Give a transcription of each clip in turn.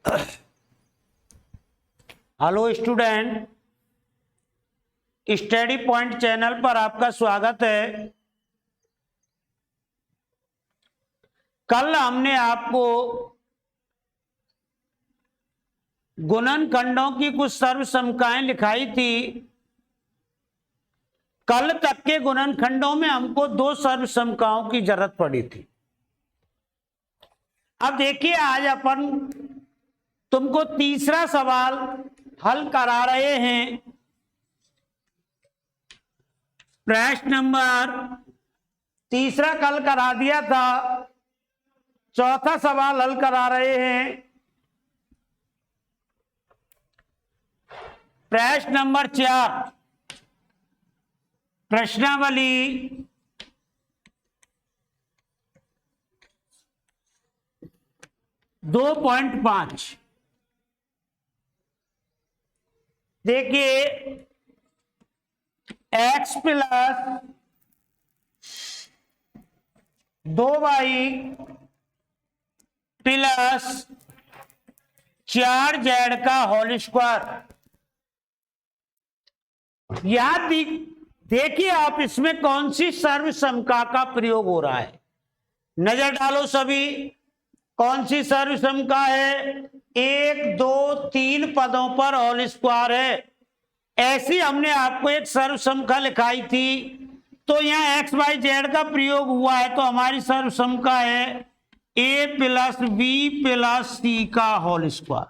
Hello student, study point channel पर आपका स्वागत है। कल हमने आपको गुणनखंडों की कुछ सर्वसमकाएं लिखाई थी। कल तक के गुणनखंडों में हमको दो सर्वसमकाओं की जरूरत पड़ी थी। अब देखिए, आज अपन तुमको तीसरा सवाल हल करा रहे हैं। प्रश्न नंबर तीसरा कल करा दिया था, चौथा सवाल हल करा रहे हैं। प्रश्न नंबर 4, प्रश्नावली 2.5। देखिए, x plus 2y plus 4z का होल स्क्वायर। याद देखिए आप, इसमें कौन सी सर्वसमका का प्रयोग हो रहा है, नजर डालो सभी। कौन सी सर्वसमका है? 1, 2, 3 पदों पर होल स्क्वायर है। ऐसी हमने आपको एक सर्वसमका लिखाई थी, तो यहां एक्स वाई जेड का प्रयोग हुआ है, तो हमारी सर्वसमका है a plus B plus C का होल स्क्वायर।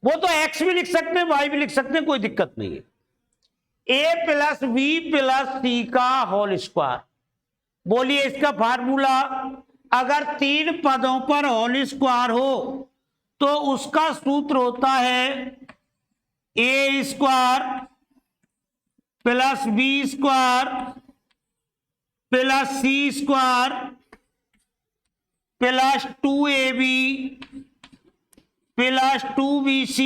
वो तो x भी लिख सकते हैं, y भी लिख सकते हैं, कोई दिक्कत नहीं है। a plus B plus C का होल स्क्वायर। बोलिए इसका फार्मूला। अगर 3 पदों पर होल स्क्वायर हो तो उसका सूत्र होता है a square plus B square plus C square plus 2ab plus 2bc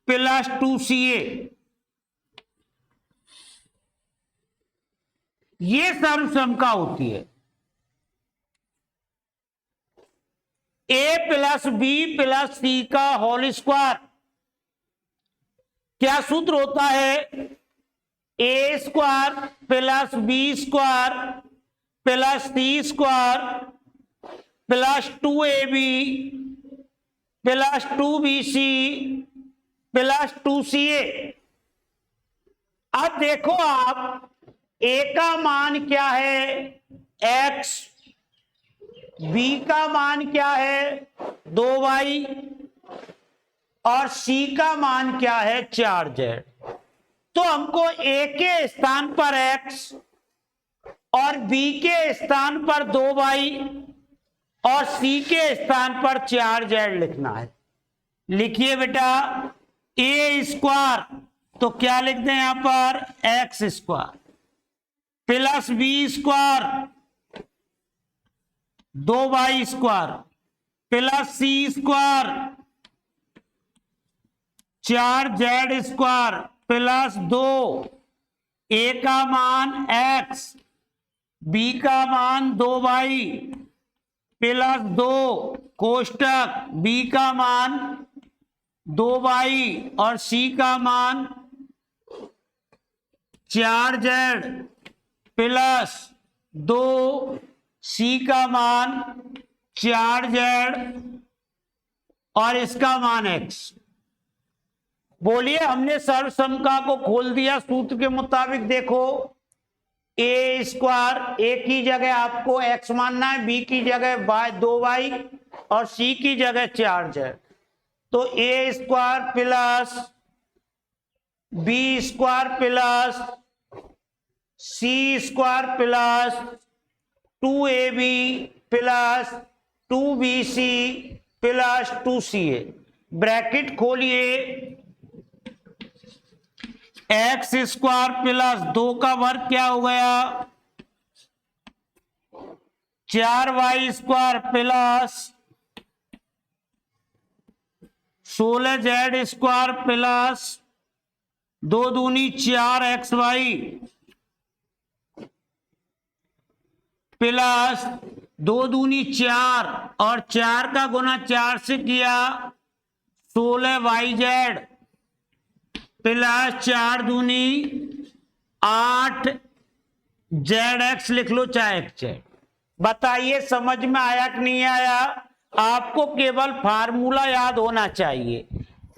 plus 2ca। ये सर्वसमका होती है। a plus B plus C का होल स्क्वायर। क्या सूत्र होता है? a square plus B square plus C square plus 2ab plus 2bc plus 2ca। अब देखो आप, a का मान क्या है? x। b का मान क्या है? 2y। और c का मान क्या है? 4z। तो हमको a के स्थान पर x और b के स्थान पर 2y और c के स्थान पर 4z लिखना है। लिखिए बेटा, a स्क्वायर, तो क्या लिख दें यहां पर? x square plus B square 2y square plus C square 4z square plus 2। a का मान x, b का मान 2y प्लस 2 कोष्टक b का मान 2y और c का मान 4z प्लस 2 c का मान 4z और इसका मान x। बोलिए, हमने सर्वसमका को खोल दिया सूत्र के मुताबिक। देखो, a स्क्वायर, a की जगह आपको x मानना है, b की जगह 2y और c की जगह 4z। तो a square plus b square plus c square plus 2ab plus 2bc plus 2ca। Bracket खोलिए, एक्स स्क्वायर प्लस 2 का वर्ग क्या हो गया? 4y square plus 16z square plus 2 दूनी 4xy प्लस 2 दूनी 4 और 4 का गुना 4 से किया 16YZ प्लस 4 दूनी 8ZX लिख लो चाहे XZ। बताइए समझ में आया कि नहीं आया? आपको केवल फार्मूला याद होना चाहिए।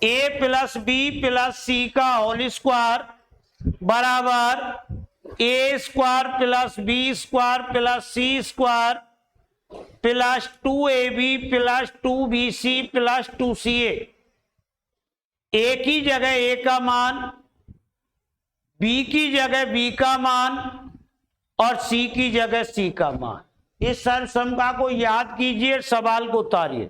a plus B plus C का होल स्क्वायर बराबर a square plus B square plus C square plus 2ab plus 2bc plus 2ca। a की जगह a का मान, b की जगह b का मान और c की जगह c का मान। इस सर्वसमता को याद कीजिए, सवाल को उतारिए।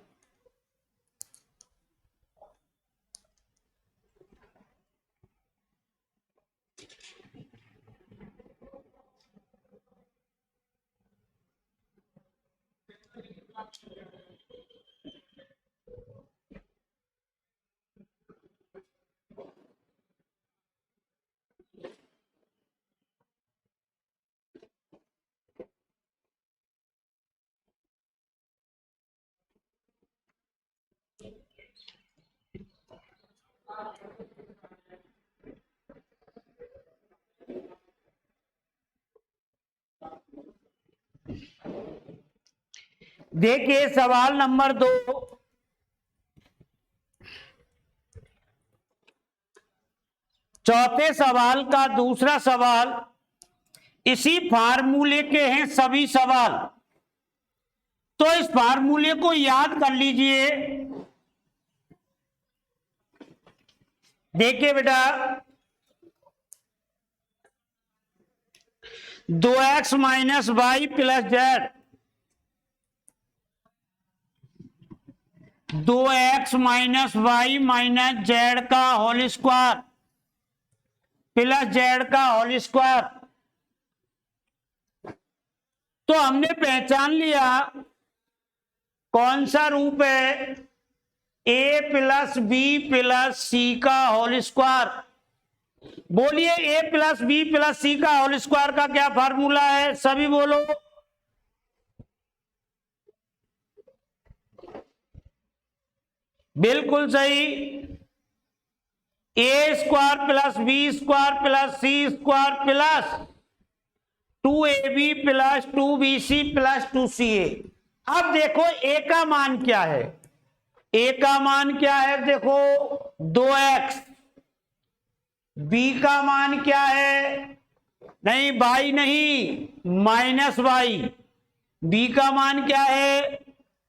देखिए सवाल नंबर 2, चौथे सवाल का दूसरा सवाल इसी फार्मूले के हैं सभी सवाल। तो इस फार्मूले को याद कर लीजिए। देखिए बेटा 2x minus Y plus Z, 2x minus Y minus Z का होल स्क्वायर प्लस जेड का होल स्क्वायर। तो हमने पहचान लिया कौन सा रूप है, a plus B plus C का होल स्क्वायर। बोलिए a plus B plus C का होल स्क्वायर का क्या फार्मूला है? सभी बोलो। बिल्कुल सही, a square plus B square plus C square plus 2ab plus 2bc plus 2ca। अब देखो a का मान क्या है? a का मान क्या है? देखो 2x। b का मान क्या है? नहीं y नहीं, माइनस y। b का मान क्या है?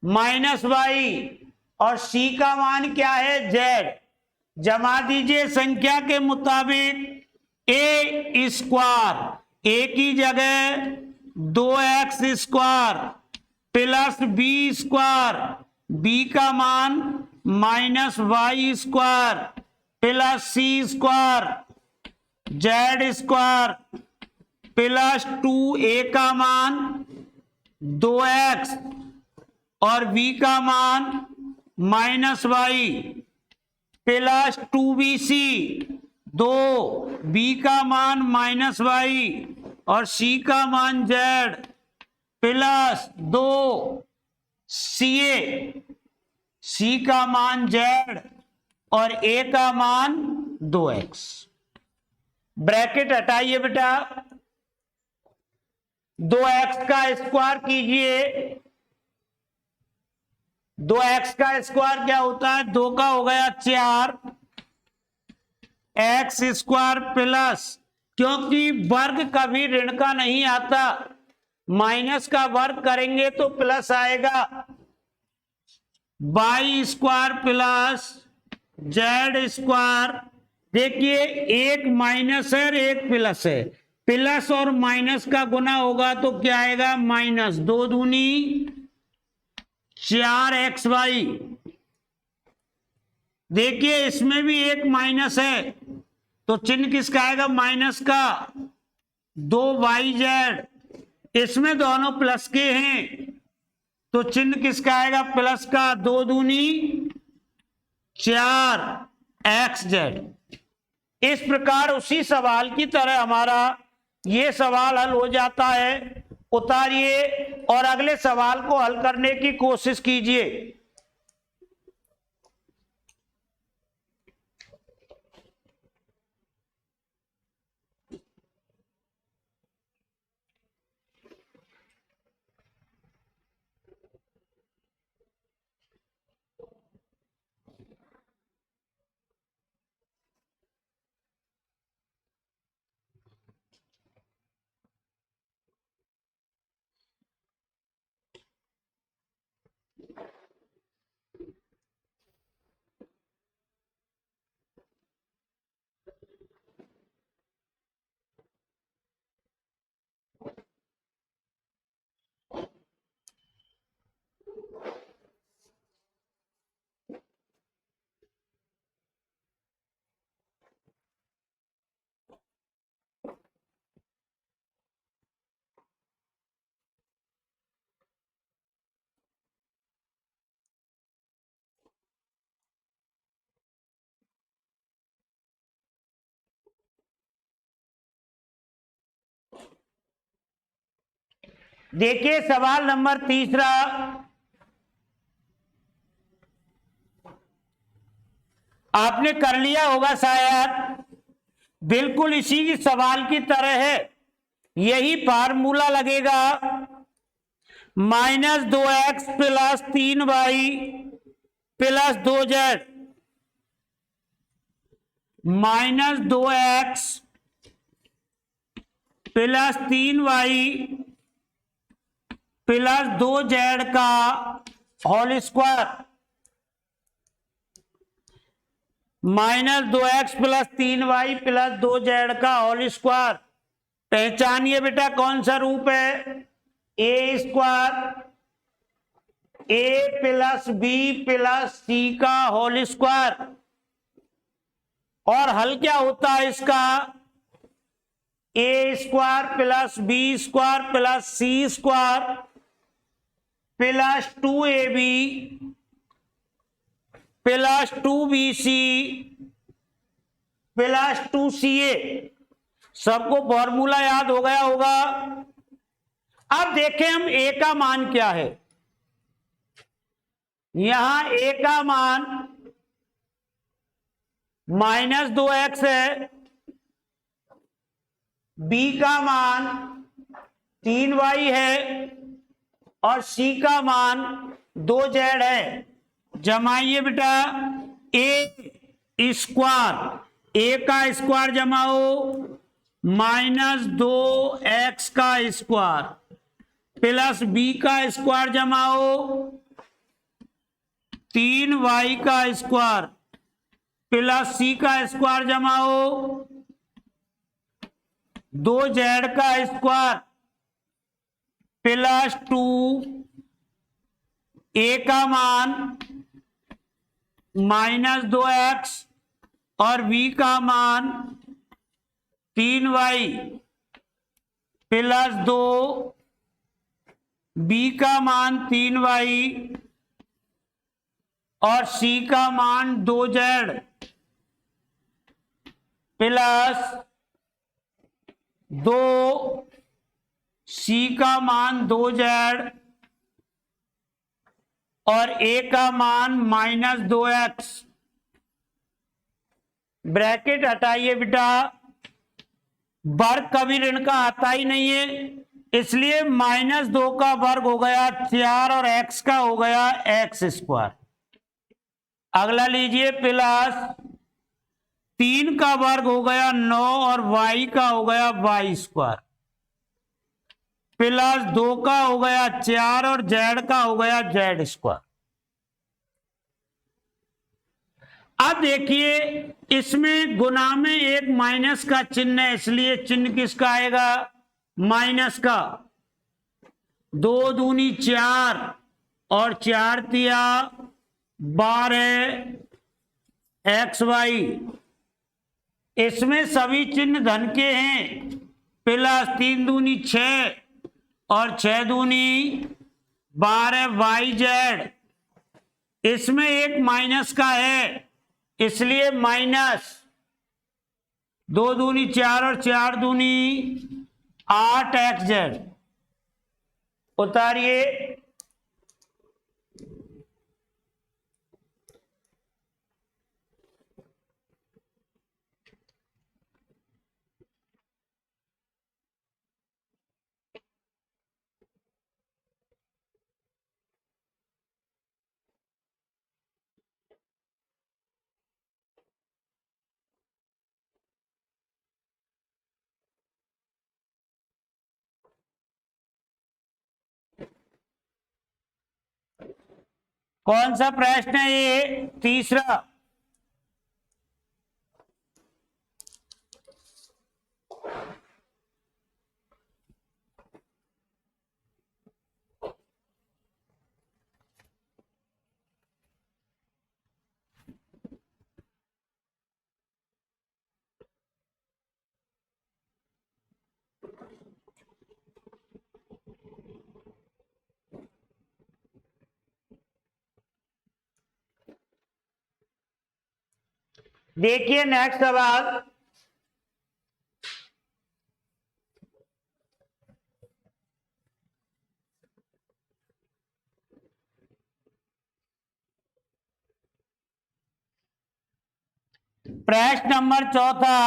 Minus y। और c का मान क्या है? z। जमा दीजिए संख्या के मुताबिक। a स्क्वायर, a की जगह 2x square plus B square, B का मान minus Y square plus C square, Z square plus 2a का मान 2x और b का मान minus Y plus 2bc, 2b का मान माइनस वाई और c का मान z प्लस 2ca, c का मान z और a का मान 2x। ब्रैकेट हटाइए बेटा, 2x का स्क्वायर कीजिए। 2x का स्क्वायर क्या होता है? 2 का हो गया 4 x स्क्वायर प्लस, क्योंकि वर्ग कभी ऋण का नहीं आता, माइनस का वर्ग करेंगे तो प्लस आएगा, y square plus Z square. देखिए एक माइनस है और एक प्लस है, प्लस और माइनस का गुना होगा तो क्या आएगा? माइनस। 2 दूनी 4xy। देखिए इसमें भी एक माइनस है तो चिन्ह किसका आएगा? माइनस का। 2yz, इसमें दोनों प्लस के हैं तो चिन्ह किसका आएगा? प्लस का। 2 दूनी 4xz। इस प्रकार उसी सवाल की तरह हमारा ये सवाल हल हो जाता है उतारिए और अगले सवाल को हल करने की कोशिश कीजिए। देखिए सवाल नंबर तीसरा, आपने कर लिया होगा शायद, बिल्कुल इसी सवाल की तरह है। यही फार्मूला लगेगा, -2x + 3y + 2z, -2x + 3y + 2z का whole square, -2x + 3y + 2z का होल स्क्वायर। पहचानिए बेटा कौन सा रूप है, a² a + b + c का होल स्क्वायर। और हल क्या होता है इसका, a² + b² + c² + 2ab + 2bc + 2ca। सबको फॉर्मूला याद हो गया होगा। अब देखें हम a का मान क्या है। यहां a का मान -2x है, b का मान 3y है और c का मान 2z है। जमाइए बेटा, a² a का स्क्वायर जमाओ, -2x का स्क्वायर + b का स्क्वायर जमाओ, 3y का स्क्वायर + c का स्क्वायर जमाओ, 2z का स्क्वायर + 2 a का मान -2x और b का मान 3y + 2 b का मान 3y और c का मान 2z + 2 c का मान 2z और a का मान -2x। ब्रैकेट हटाइए बेटा, वर्ग कभी ऋण का आता ही नहीं है, इसलिए -2 का वर्ग हो गया 4 और x का हो गया x²। अगला लीजिए, +3 का वर्ग हो गया 9 और y का हो गया y², +2 का हो गया 4 और z का हो गया z²। अब देखिए इसमें गुना में एक माइनस का चिन्ह है, इसलिए चिन्ह किसका आएगा, माइनस का। 2 दूनी 4 और 4 तिया 12 xy। इसमें सभी चिन्ह धन के हैं, +3 दूनी 6 और 6 दूनी 12 yz। इसमें एक माइनस का है, इसलिए -2 दूनी 4 और 4 दूनी 8 xz। उतारिए। कौन सा प्रश्न है ये? तीसरा। देखिए नेक्स्ट सवाल। प्रश्न नंबर चौथा।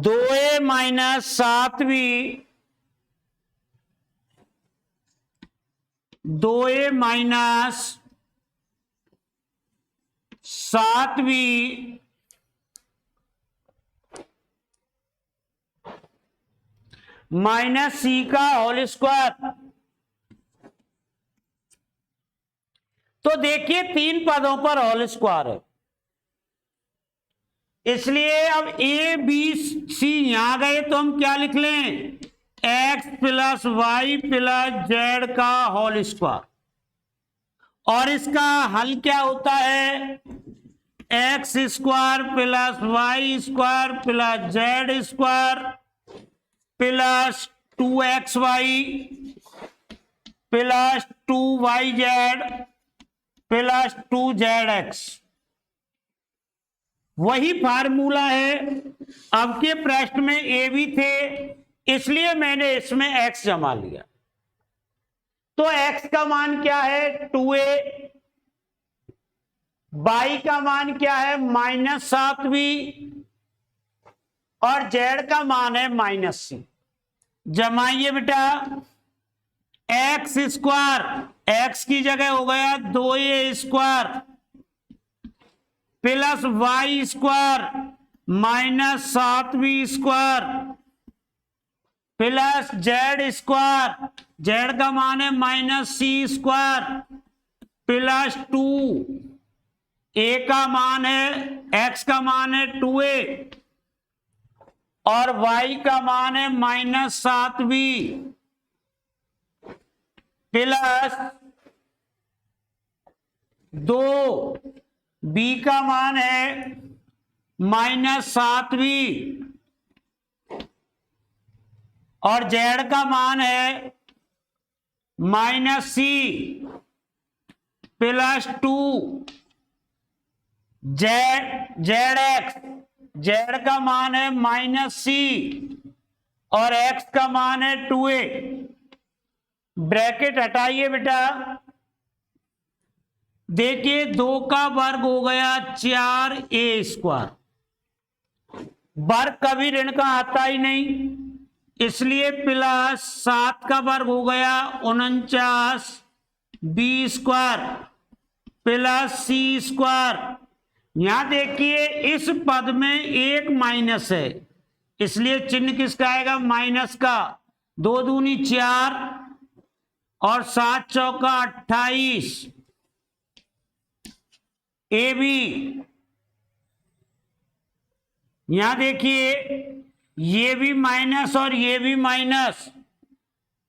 2a minus 7b 2a minus 7b minus सी का होल स्क्वायर। तो देखिए 3 पदों पर होल स्क्वायर है, इसलिए अब ए बी सी यहां गए तो हम क्या लिख लें? X plus Y plus Z का होल स्क्वायर। और इसका हल क्या होता है? एक्स square plus Y square plus Z square plus 2xy plus 2yz plus 2zx। वही फार्मूला है। अब के प्रश्न में ए भी थे, इसलिए मैंने इसमें x जमा लिया। तो x का मान क्या है? 2a। y का मान क्या है? -7b। और z का मान है -c। जमाइए बेटा। एक्स स्क्वायर, एक्स की जगह हो गया 2a square plus Y square -7b square plus Z square, Z का मान है -c स्क्वायर प्लस 2, ए का मान है, एक्स का मान है 2a और y का मान है -7b प्लस 2, b का मान है -7b और z का मान है -c plus 2, Z x, Z का मान है -c और x का मान है 2a। ब्रैकेट हटाइए बेटा। देखिए 2 का वर्ग हो गया 4a स्क्वायर। वर्ग कभी ऋण का आता ही नहीं, इसलिए प्लस 7 का वर्ग हो गया 49b square plus c square. यहां देखिए इस पद में एक माइनस है, इसलिए चिन्ह किसका आएगा? माइनस का। 2 दूनी 4 और 7 चौका 28। ए बी, यहां देखिए ये भी माइनस और ये भी माइनस,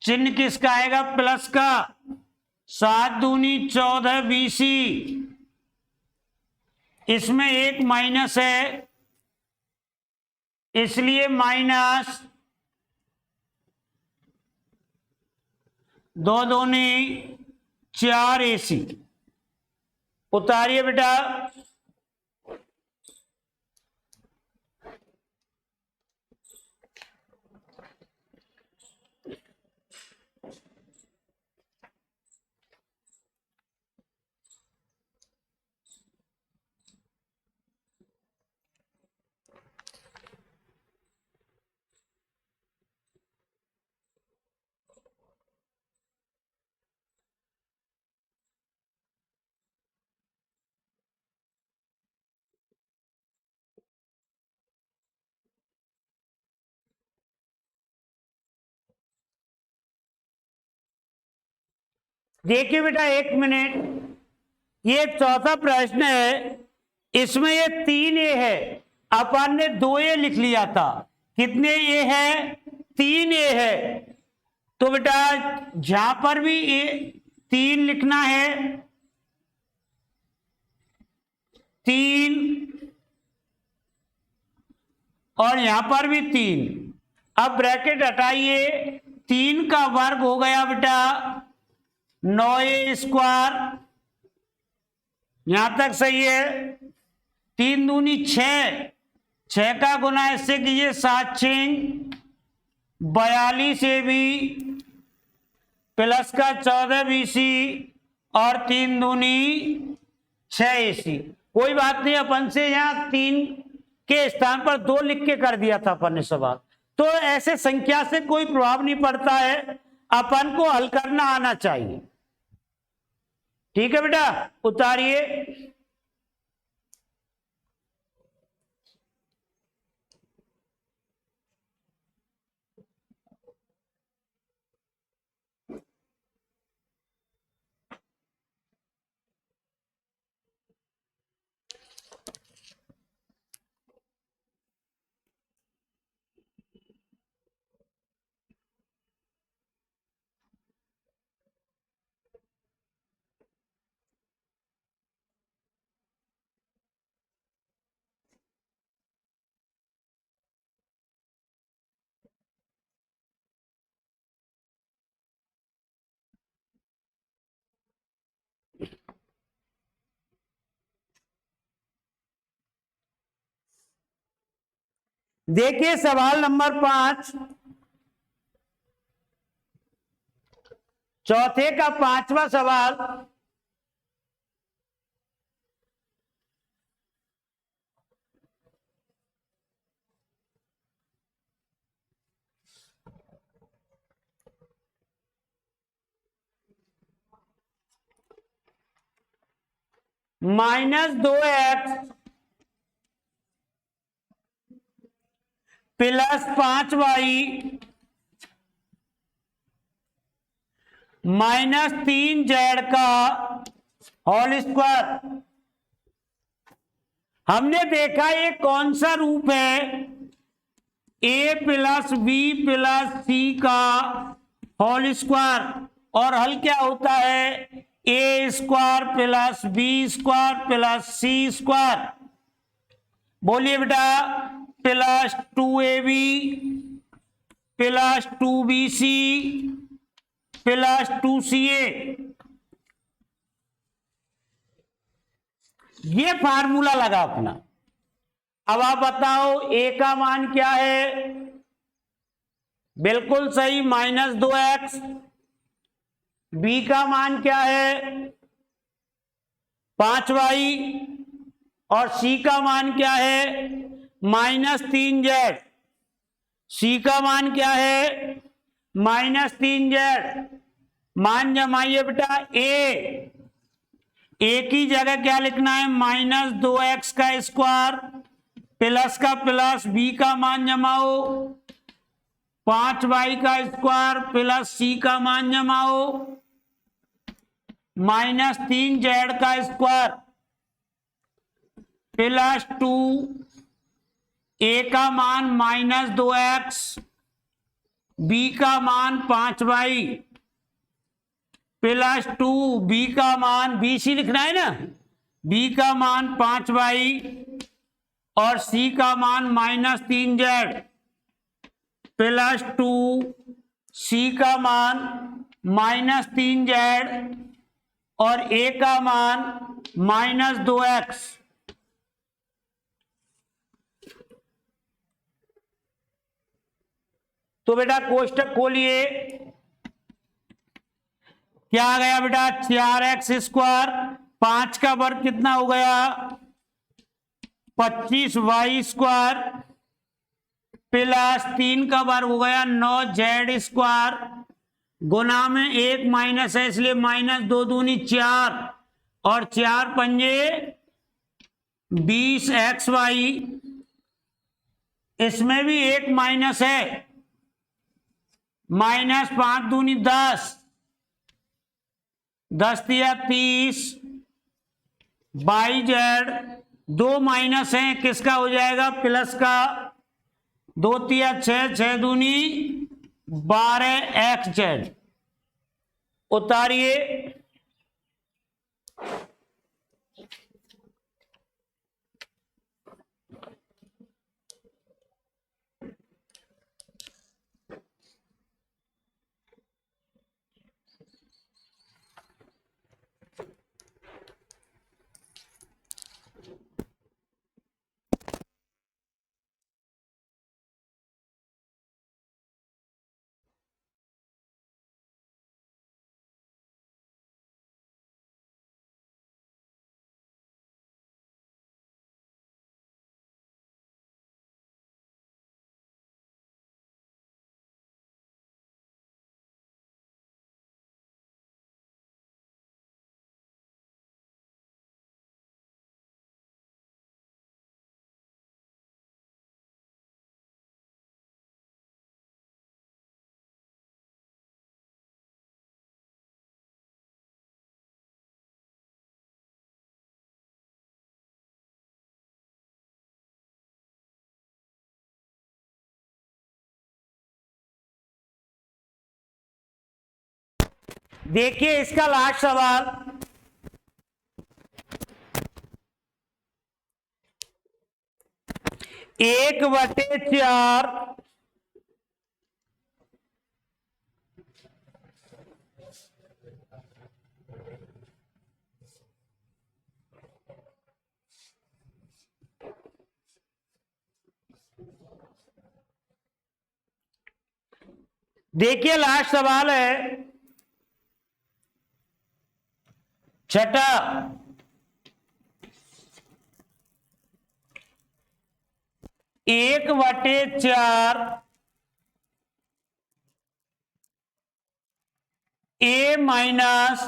चिन्ह किसका आएगा? प्लस का। 7 दूनी 14 बीसी, इसमें एक माइनस है, इसलिए माइनस 2 दूनी 4 AC। उतारिए बेटा। देखिए बेटा, एक मिनट, ये चौथा प्रश्न है, इसमें ये 3a है, अपन ने 2a लिख लिया था। कितने a है? 3a है। तो बेटा जहां पर भी 3 लिखना है, 3, और यहां पर भी 3। अब ब्रैकेट हटाइए, 3 का वर्ग हो गया बेटा 9a स्क्वायर, यहां तक सही है। 3 दूनी 6, 6 का गुना इससे कीजिए 7 6 42 ए बी प्लस का 14 BC और 3 दूनी 6 AC। कोई बात नहीं, अपन से यहाँ 3 के स्थान पर 2 लिख के कर दिया था अपन ने सवाल, तो ऐसे संख्या से कोई प्रभाव नहीं पड़ता है, अपन को हल करना आना चाहिए। ठीक है बेटा, उतारिए। देखिए सवाल नंबर 5, चौथे का 5वां सवाल। -2x प्लस 5y -3z का होल स्क्वायर। हमने देखा ये कौन सा रूप है, a plus B plus C का होल स्क्वायर, और हल क्या होता है, a square plus B square plus C square. बोलिए बेटा, plus 2ab plus 2bc plus 2ca। ये फार्मूला लगा अपना। अब आप बताओ a का मान क्या है? बिल्कुल सही, -2x। b का मान क्या है? 5y। और c का मान क्या है? -3z। c का मान क्या है? -3z। मान जमाइए बेटा, a की जगह क्या लिखना है? -2x का स्क्वायर प्लस का प्लस, b का मान जमाओ 5y का स्क्वायर प्लस c का मान जमाओ -3z का स्क्वायर प्लस 2, a का मान -2x, b का मान 5y प्लस 2, b का मान, bc लिखना है ना, b का मान 5y और c का मान -3z प्लस 2, c का मान -3z और a का मान -2x। तो बेटा कोष्टक खोलिए, क्या आ गया बेटा? 4x स्क्वायर, 5 का वर्ग कितना हो गया? 25y स्क्वायर प्लस 3 का वर्ग हो गया 9z स्क्वायर, गुना में 1 माइनस है इसलिए -2 दूनी 4 और 4 पंजे 20xy। इसमें भी 1 माइनस है, -5 दूनी 10 10 तिया 30 बाई जेड, 2 माइनस है किसका हो जाएगा प्लस का, 2 तिया 6, 6 दूनी 12 एक्स जेड। उतारिए, देखिए इसका लास्ट सवाल, 1/4 देखिए लास्ट सवाल है छठा, 1/4 ए माइनस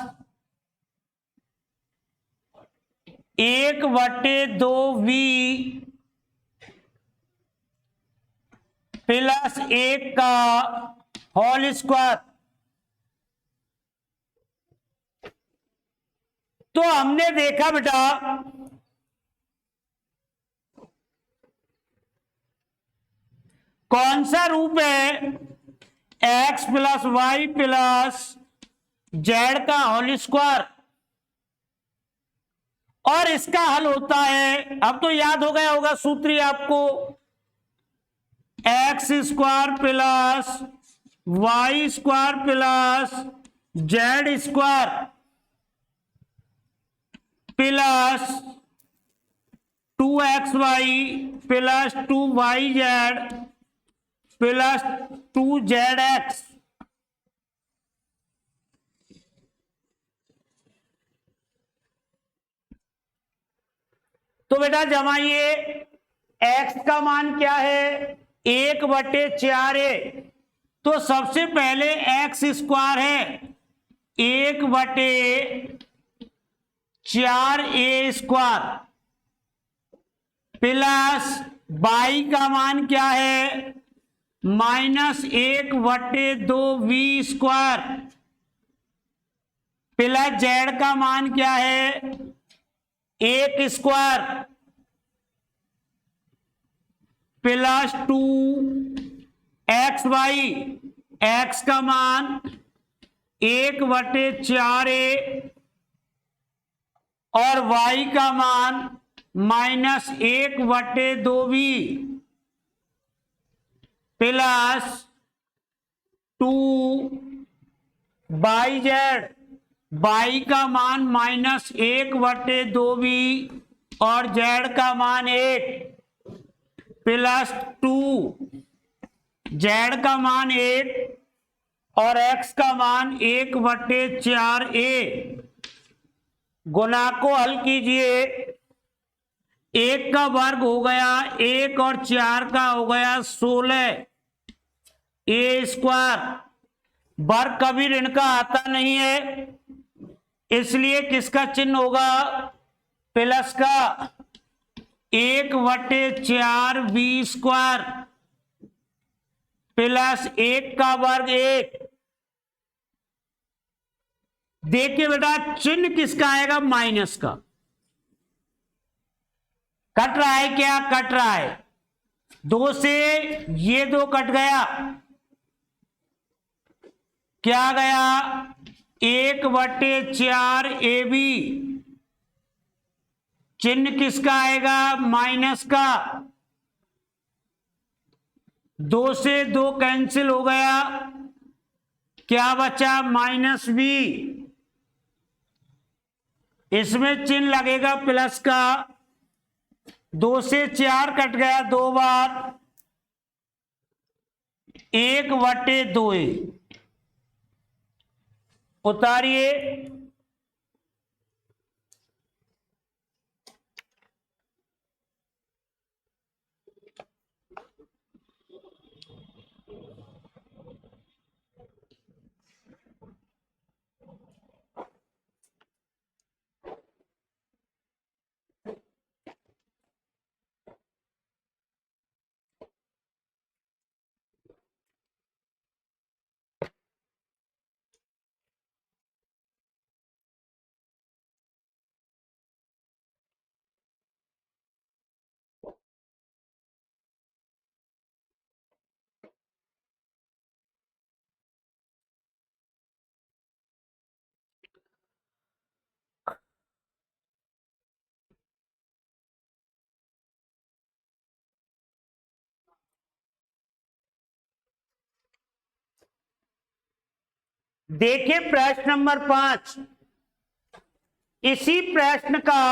1/2 बी प्लस 1 का होल स्क्वायर। तो हमने देखा बेटा कौन सा रूप है, x plus Y plus Z का होल स्क्वायर, और इसका हल होता है, अब तो याद हो गया होगा सूत्र ही आपको, X square plus Y square plus Z square plus 2xy plus 2yz plus 2zx। तो बेटा जमाइए, x का मान क्या है 1/4a, तो सबसे पहले एक्स स्क्वायर है 1/4a स्क्वायर प्लस बाई का मान क्या है -1/2v स्क्वायर प्लस जेड का मान क्या है 1 स्क्वायर प्लस 2xy, एक्स का मान 1/4a और y का मान -1/2v प्लस 2yz, y का मान -1/2v और z का मान 1 प्लस 2z का मान 1 और x का मान 1/4a। गुना को हल कीजिए, 1 का वर्ग हो गया 1 और 4 का हो गया 16 ए स्क्वायर। वर्ग कभी ऋण का आता नहीं है, इसलिए किसका चिन्ह होगा प्लस का, 1/4 बी स्क्वायर प्लस 1 का वर्ग 1 देखिए बेटा चिन्ह किसका आएगा, माइनस का। कट रहा है क्या, कट रहा है। 2 से ये 2 कट गया, क्या गया, 1/4 AB। चिन्ह किसका आएगा, माइनस का। 2 से 2 कैंसिल हो गया, क्या बचा, -B। इसमें चिन्ह लगेगा प्लस का। 2 से 4 कट गया 2 बार, 1/2। उतारिए, देखिए प्रश्न नंबर 5। इसी प्रश्न का,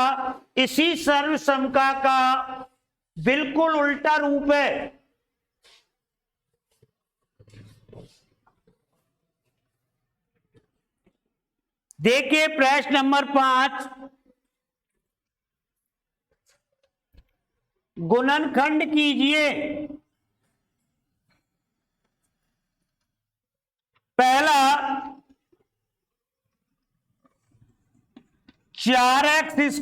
इसी सर्वसमका का बिल्कुल उल्टा रूप है। देखिए प्रश्न नंबर 5, गुणनखंड कीजिए। पहला 4x²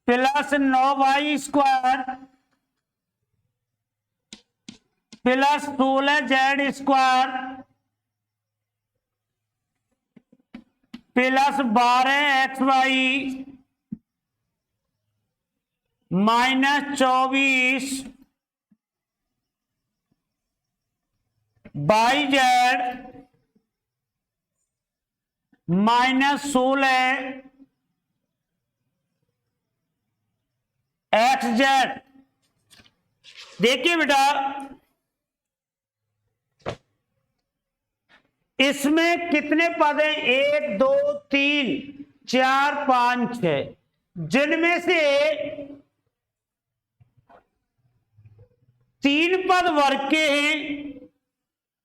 plus 9y² plus 16z² plus 12xy -24 yz -16 xz। देखिए बेटा इसमें कितने पद हैं, 1 2 3 4 5 6, जिनमें से 3 पद वर्ग के हैं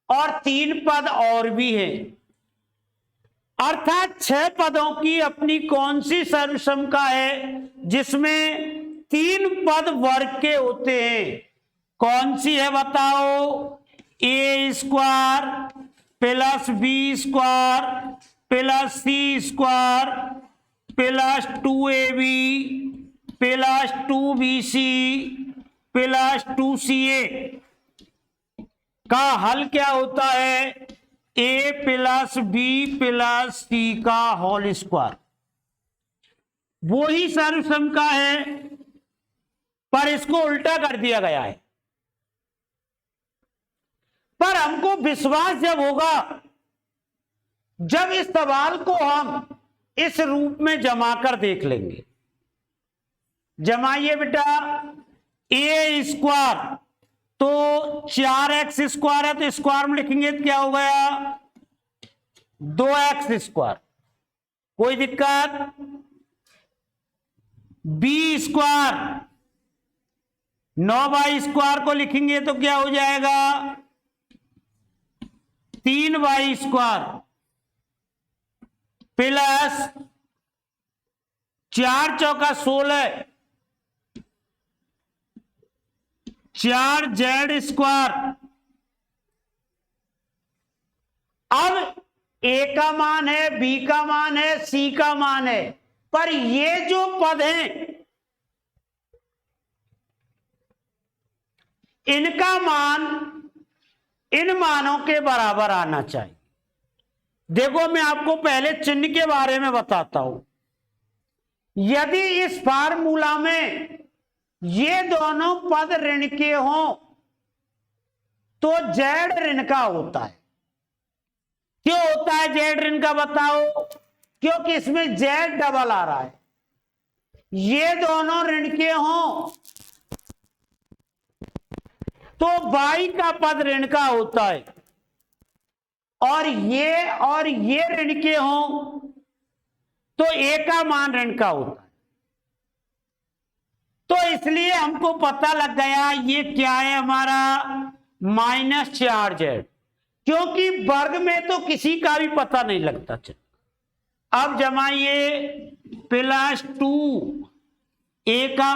और 3 पद और भी हैं। अर्थात 6 पदों की अपनी कौन सी सर्वसमका है जिसमें 3 पद वर्ग के होते हैं, कौन सी है बताओ, a² plus b² plus c² plus 2ab plus 2bc plus 2ca का हल क्या होता है, a plus b plus c का होल स्क्वायर। वो ही सर्वसमका है पर इसको उल्टा कर दिया गया है। पर हमको विश्वास जब होगा जब इस सवाल को हम इस रूप में जमा कर देख लेंगे। जमाइए बेटा, a² तो 4x² है तो स्क्वायर में लिखेंगे तो क्या हो गया, 2x²। कोई दिक्कत, b² 9y² को लिखेंगे तो क्या हो जाएगा, 3y² प्लस 4 चौका 16 4z²। अब a का मान है, b का मान है, c का मान है, पर ये जो पद हैं इनका मान इन मानों के बराबर आना चाहिए। देखो मैं आपको पहले चिन्ह के बारे में बताता हूं। यदि इस फार्मूला में ये दोनों पद ऋण के हों तो जेड ऋण का होता है। क्यों होता है जेड ऋण का बताओ? क्योंकि इसमें जेड डबल आ रहा है। ये दोनों ऋण के हों तो बाई का पद ऋण का होता है, और ये ऋण के हों तो ए का मान ऋण का होता है। तो इसलिए हमको पता लग गया ये क्या है हमारा -4z, क्योंकि वर्ग में तो किसी का भी पता नहीं लगता। अब जमाइए +2 ए का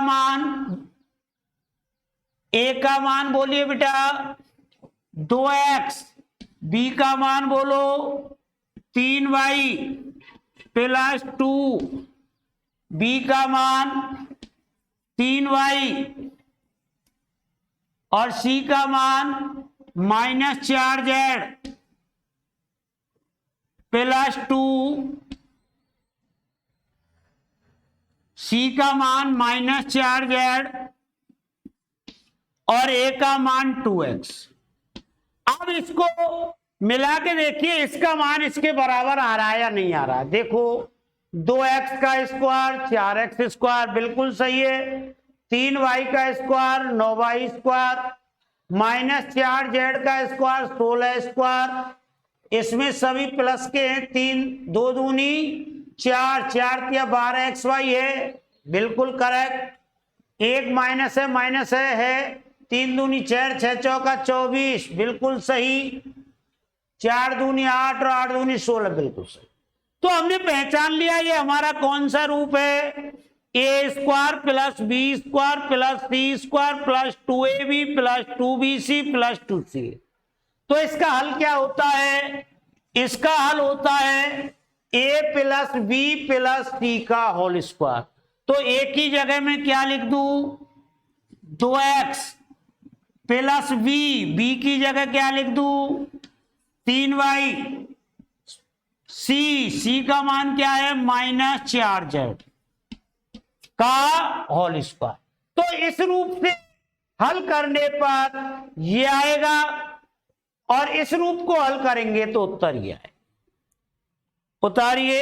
मान बोलिए बेटा 2x, बी का मान बोलो 3y +2, बी का मान 3y और सी का मान -4z +2, सी का मान -4z और ए का मान 2x। अब इसको मिला के देखिए इसका मान इसके बराबर आ रहा है या नहीं आ रहा है। देखो 2x का स्क्वायर 4x स्क्वायर बिल्कुल सही है, 3y का स्क्वायर 9y स्क्वायर, -4z का स्क्वायर 16 स्क्वायर, इसमें सभी प्लस के हैं, 3 2 दूनी 4 4 या 12xy है, बिल्कुल करेक्ट। एक माइनस है 3 दूनी 4 6 चौका 24 बिल्कुल सही, 4 दूनी 8 और 8 दूनी 16 बिल्कुल सही। तो हमने पहचान लिया ये हमारा कौन सा रूप है, A square plus B square plus C square plus 2ab plus 2bc plus 2c। तो इसका हल क्या होता है? इसका हल होता है ए प्लस बी प्लस सी का होल स्क्वायर। तो ए की जगह में क्या लिख दूं 2x प्लस बी की जगह क्या लिख दूं 3y, सी का मान क्या है -4z का होल स्क्वायर। तो इस रूप से हल करने पर ये आएगा और इस रूप को हल करेंगे तो उत्तर ये आएगा। उतारिए।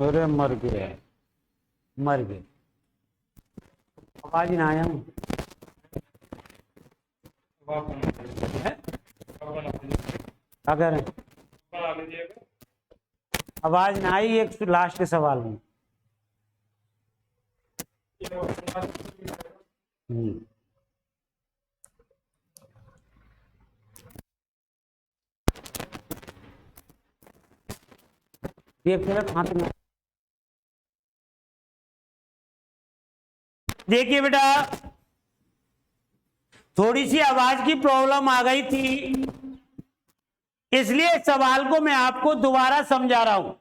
अरे मर गए, मर गए, आवाज ना आया है? क्या कह रहे हैं? आवाज ना आई एक लास्ट के सवाल में। ये फिर हाथ में देखिए बेटा, थोड़ी सी आवाज की प्रॉब्लम आ गई थी, इसलिए इस सवाल को मैं आपको दोबारा समझा रहा हूं।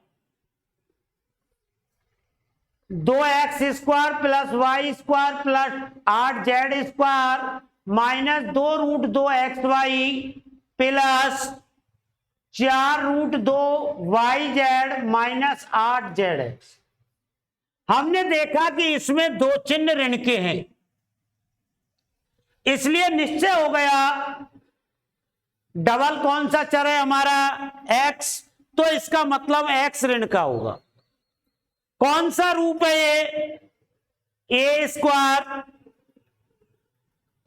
2x² plus Y square plus 8z² minus 2√2xy plus 4√2yz minus 8zx। हमने देखा कि इसमें दो चिन्ह ऋण के हैं, इसलिए निश्चय हो गया डबल कौन सा चर है हमारा, x, तो इसका मतलब x ऋण का होगा। कौन सा रूप है ये, a²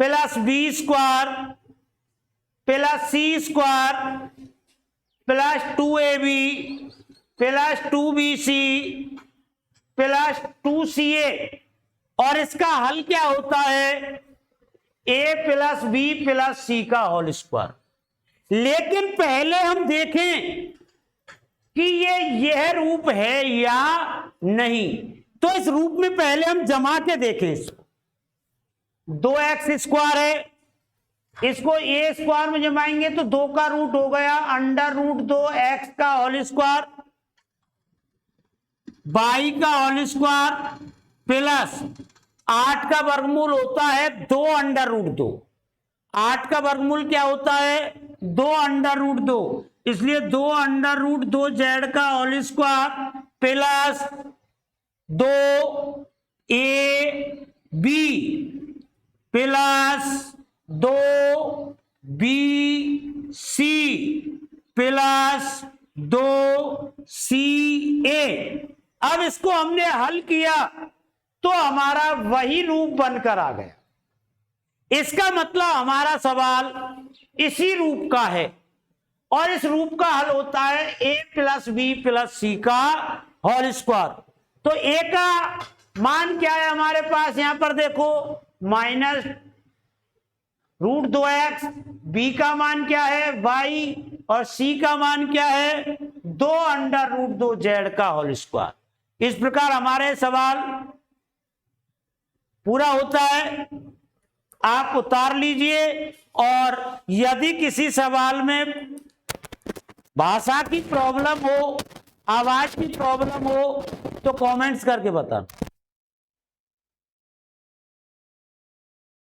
plus b² plus c² plus 2ab plus 2bc plus 2ca, और इसका हल क्या होता है, a plus b plus c का होल स्क्वायर। लेकिन पहले हम देखें कि यह रूप है या नहीं, तो इस रूप में पहले हम जमा के देखें इसको। 2x² है, इसको a² में जमाएंगे तो 2 का रूट हो गया √2x का होल स्क्वायर, y का होल स्क्वायर प्लस 8 का वर्गमूल होता है 2 √2। 8 का वर्गमूल क्या होता है, 2 √2, इसलिए 2 √2z का whole square plus 2ab plus 2bc plus 2ca। अब इसको हमने हल किया तो हमारा वही रूप बनकर आ गया। इसका मतलब हमारा सवाल इसी रूप का है, और इस रूप का हल होता है a plus b plus c का होल स्क्वायर। तो a का मान क्या है हमारे पास, यहां पर देखो माइनस √2x, b का मान क्या है y, और c का मान क्या है 2 √2z का होल स्क्वायर। इस प्रकार हमारे सवाल पूरा होता है। आप उतार लीजिए, और यदि किसी सवाल में भाषा की प्रॉब्लम हो, आवाज की प्रॉब्लम हो, तो कमेंट्स करके बताना।